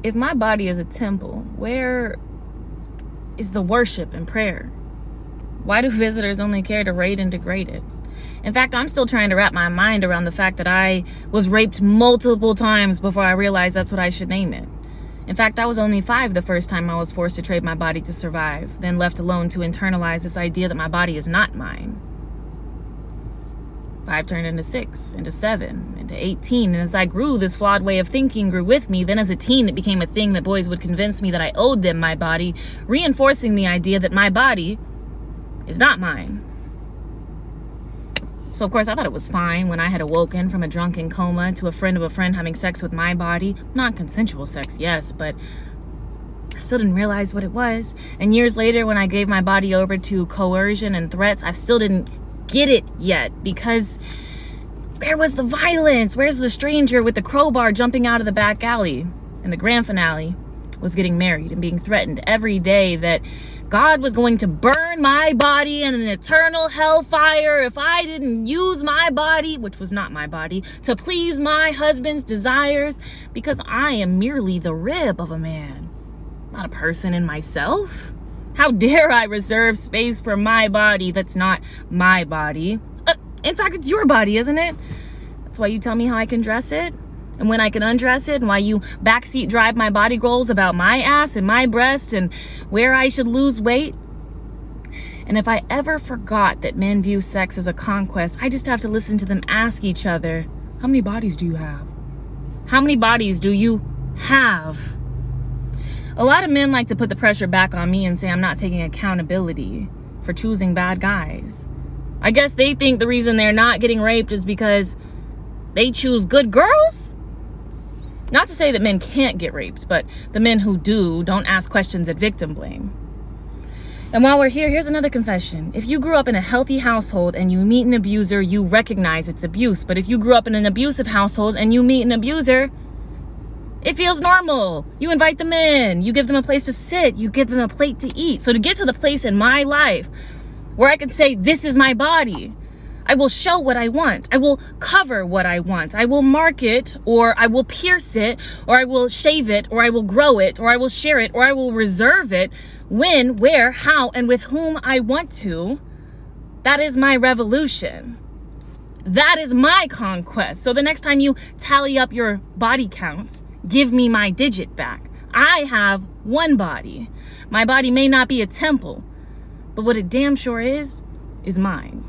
if my body is a temple, where is the worship and prayer? Why do visitors only care to raid and degrade it? In fact, I'm still trying to wrap my mind around the fact that I was raped multiple times before I realized that's what I should name it. In fact, I was only 5 the first time I was forced to trade my body to survive, then left alone to internalize this idea that my body is not mine. 5 turned into 6, into 7, into 18, and as I grew, this flawed way of thinking grew with me. Then as a teen, it became a thing that boys would convince me that I owed them my body, reinforcing the idea that my body is not mine. So of course I thought it was fine when I had awoken from a drunken coma to a friend of a friend having sex with my body. Non-consensual sex, yes, but I still didn't realize what it was. And years later, when I gave my body over to coercion and threats, I still didn't get it yet, because where was the violence? Where's the stranger with the crowbar jumping out of the back alley? And the grand finale was getting married and being threatened every day that God was going to burn my body in an eternal hellfire if I didn't use my body, which was not my body, to please my husband's desires, because I am merely the rib of a man, not a person in myself. How dare I reserve space for my body that's not my body? In fact, it's your body, isn't it? That's why you tell me how I can dress it and when I can undress it, and why you backseat drive my body goals about my ass and my breast and where I should lose weight. And if I ever forgot that men view sex as a conquest, I just have to listen to them ask each other, how many bodies do you have? How many bodies do you have? A lot of men like to put the pressure back on me and say I'm not taking accountability for choosing bad guys. I guess they think the reason they're not getting raped is because they choose good girls? Not to say that men can't get raped, but the men who do don't ask questions at victim blame. And while we're here, here's another confession. If you grew up in a healthy household and you meet an abuser, you recognize it's abuse. But if you grew up in an abusive household and you meet an abuser, it feels normal. You invite them in, you give them a place to sit, you give them a plate to eat. So to get to the place in my life where I can say, this is my body, I will show what I want. I will cover what I want. I will mark it, or I will pierce it, or I will shave it, or I will grow it, or I will share it, or I will reserve it when, where, how, and with whom I want to. That is my revolution. That is my conquest. So the next time you tally up your body count, give me my digit back. I have one body. My body may not be a temple, but what it damn sure is mine.